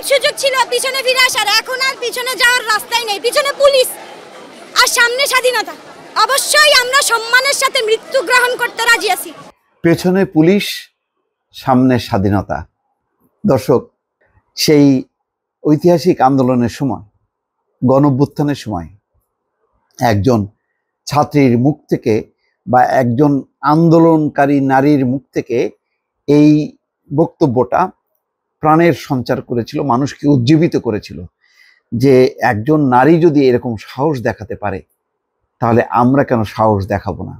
বহুত সুযোগ ছিল পিছনে ফিরে আসার, এখন আর পিছনে যাওয়ার রাস্তাই নেই। পিছনে পুলিশ আর সামনে স্বাধীনতা। অবশ্যই আমরা সম্মানের সাথে মৃত্যু গ্রহণ করতে রাজি আছি। পেছনে পুলিশ, সামনে স্বাধীনতা। দর্শক, সেই ঐতিহাসিক আন্দোলনের সময়, গণঅভ্যুত্থানের সময় একজন ছাত্রীর মুখ থেকে বা একজন আন্দোলনকারী নারীর মুখ থেকে এই বক্তব্যটা প্রাণের সঞ্চার করেছিল, মানুষকে উজ্জীবিত করেছিল যে একজন নারী যদি এরকম সাহস দেখাতে পারে তাহলে আমরা কেন সাহস দেখাবো না।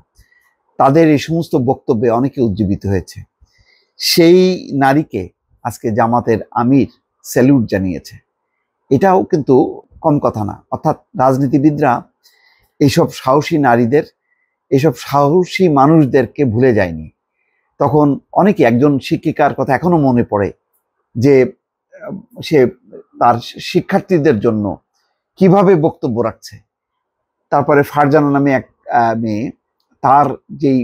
তাদের এই সমস্ত বক্তব্যে অনেকে উজ্জীবিত হয়েছে। সেই নারীকে আজকে জামাতের আমির স্যালুট জানিয়েছে। এটাও কিন্তু কম কথা না। অর্থাৎ রাজনীতিবিদরা এইসব সাহসী নারীদের, এইসব সাহসী মানুষদেরকে ভুলে যায়নি। তখন অনেকে, একজন শিক্ষিকার কথা এখনো মনে পড়ে যে সে তার শিক্ষার্থীদের জন্য কিভাবে বক্তব্য রাখছে। তারপরে ফারজানা নামে এক মেয়ে, তার যেই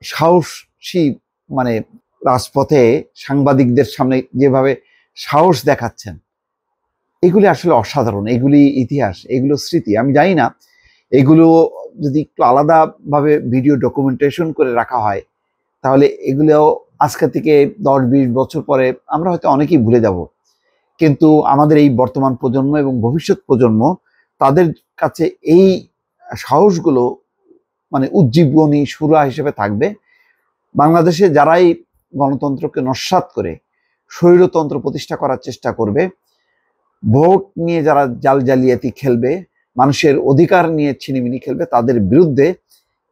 সাহসী মানে রাজপথে সাংবাদিকদের সামনে যেভাবে সাহস দেখাচ্ছেন, এগুলি আসলে অসাধারণ। এগুলি ইতিহাস, এগুলো স্মৃতি। আমি জানি না এগুলো যদি একটু আলাদাভাবে ভিডিও ডকুমেন্টেশন করে রাখা হয় তাহলে এগুলো আজকে থেকে 10-20 বছর পরে আমরা হয়তো অনেকেই ভুলে যাব। কিন্তু আমাদের এই বর্তমান প্রজন্ম এবং ভবিষ্যৎ প্রজন্ম, তাদের কাছে এই সাহসগুলো মানে উজ্জীবনী সুরা হিসেবে থাকবে। বাংলাদেশে যারাই গণতন্ত্রকে নস্যাৎ করে স্বৈরতন্ত্র প্রতিষ্ঠা করার চেষ্টা করবে, ভোট নিয়ে যারা জাল জালিয়াতি খেলবে, মানুষের অধিকার নিয়ে ছিনিমিনি খেলবে, তাদের বিরুদ্ধে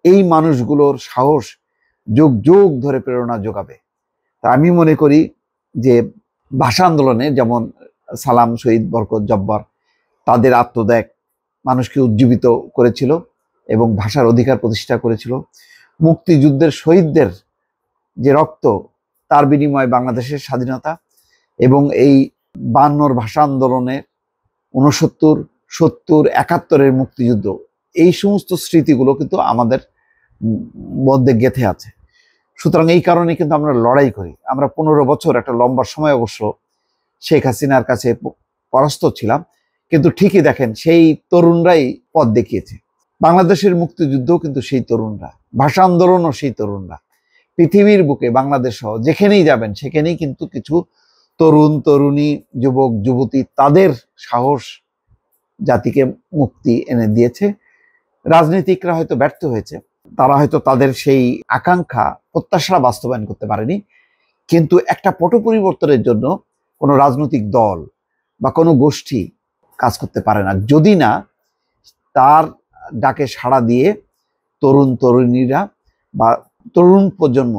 এই মানুষগুলোর সাহস যুগ যুগ ধরে প্রেরণা যোগাবে। তা আমি মনে করি যে ভাষা আন্দোলনে যেমন সালাম, শহীদ বরকত, জব্বার, তাদের আত্মত্যাগ মানুষকে উজ্জীবিত করেছিল এবং ভাষার অধিকার প্রতিষ্ঠা করেছিল। মুক্তিযুদ্ধের শহীদদের যে রক্ত, তার বিনিময়ে বাংলাদেশের স্বাধীনতা, এবং এই 52 ভাষা আন্দোলনে 69, 70, 71-এর মুক্তিযুদ্ধ, এই সমস্ত স্মৃতিগুলো কিন্তু আমাদের মধ্যে গেঁথে আছে। সুতরাং এই কারণে কিন্তু আমরা লড়াই করি। আমরা 15 বছর, একটা লম্বা সময় অবশ্য, শেখ হাসিনার কাছে পরাস্ত ছিলাম, কিন্তু ঠিকই দেখেন সেই তরুণরাই পথ দেখিয়েছে। বাংলাদেশের মুক্তিযুদ্ধও কিন্তু সেই তরুণরা, ভাষা আন্দোলনও সেই তরুণরা। পৃথিবীর বুকে বাংলাদেশ সহ যেখানেই যাবেন সেখানেই কিন্তু কিছু তরুণ তরুণী, যুবক যুবতী, তাদের সাহস জাতিকে মুক্তি এনে দিয়েছে। রাজনীতিকরা হয়তো ব্যর্থ হয়েছে, তারা হয়তো তাদের সেই আকাঙ্ক্ষা, প্রত্যাশা বাস্তবায়ন করতে পারেনি। কিন্তু একটা পট পরিবর্তনের জন্য কোনো রাজনৈতিক দল বা কোনো গোষ্ঠী কাজ করতে পারে না যদি না তার ডাকে সাড়া দিয়ে তরুণ তরুণীরা বা তরুণ প্রজন্ম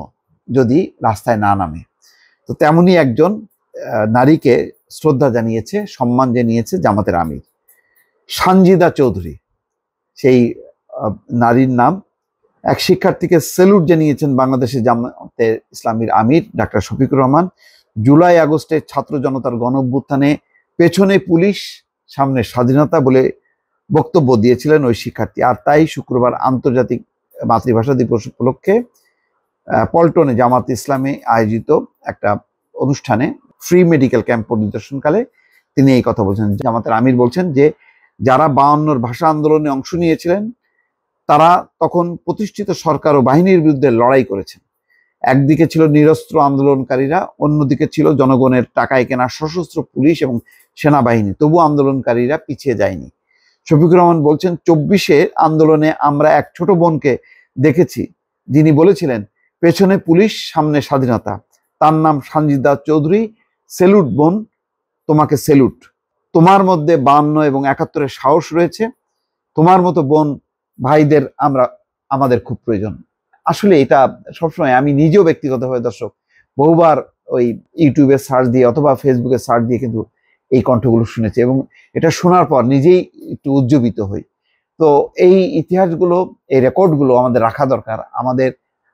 যদি রাস্তায় না নামে। তো তেমনই একজন নারীকে শ্রদ্ধা জানিয়েছে, সম্মান জানিয়েছে জামাতের আমির সানজিদা চৌধুরী। সেই নারীর নাম। এক শিক্ষার্থীকে স্যালুট জানিয়েছেন বাংলাদেশের জামাতে ইসলামীর আমির ডাক্তার শফিকুর রহমান। জুলাই আগস্টে ছাত্র জনতার গণঅভ্যুত্থানে পেছনে পুলিশ, সামনে স্বাধীনতা বলে বক্তব্য দিয়েছিলেন ওই শিক্ষার্থী। আর তাই শুক্রবার আন্তর্জাতিক মাতৃভাষা দিবস উপলক্ষে পল্টনে জামাত ইসলামে আয়োজিত একটা অনুষ্ঠানে ফ্রি মেডিকেল ক্যাম্প পরিদর্শনকালে তিনি এই কথা বলছেন। জামাতের আমির বলছেন যে যারা 52 ভাষা আন্দোলনে অংশ নিয়েছিলেন তারা তখন প্রতিষ্ঠিত সরকার ও বাহিনীর বিরুদ্ধে লড়াই করেছেন। একদিকে ছিল নিরস্ত্র আন্দোলনকারীরা, অন্যদিকে ছিল জনগণের টাকায় কেনা সশস্ত্র পুলিশ এবং সেনাবাহিনী। তবু আন্দোলনকারীরা পিছিয়ে যায়নি। শফিকুর রহমান বলছেন, 24-এ আন্দোলনে আমরা এক ছোট বোনকে দেখেছি যিনি বলেছিলেন পেছনে পুলিশ, সামনে স্বাধীনতা। তার নাম সানজিদা চৌধুরী। সেলুট বোন, তোমাকে সেলুট। তোমার মধ্যে 52 এবং 71-এর সাহস রয়েছে। তোমার মতো বোন ভাইদের আমাদের খুব প্রয়োজন। আসলে এটা সবসময় আমি নিজেও ব্যক্তিগতভাবে দর্শক বহুবার ওই ইউটিউবে সার্চ দিয়ে অথবা ফেসবুকে সার্চ দিয়ে কিন্তু এই কণ্ঠগুলো শুনেছি এবং এটা শোনার পর নিজেই একটু উজ্জীবিত হই। তো এই ইতিহাসগুলো, এই রেকর্ডগুলো আমাদের রাখা দরকার,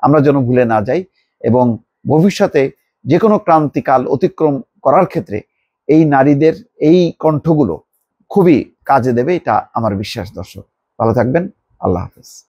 আমরা যেন ভুলে না যাই এবং ভবিষ্যতে যে কোনো ক্রান্তিকাল অতিক্রম করার ক্ষেত্রে এই নারীদের এই কণ্ঠগুলো খুবই কাজে দেবে, এটা আমার বিশ্বাস। দর্শক ভালো থাকবেন, আল্লাহ হাফেজ।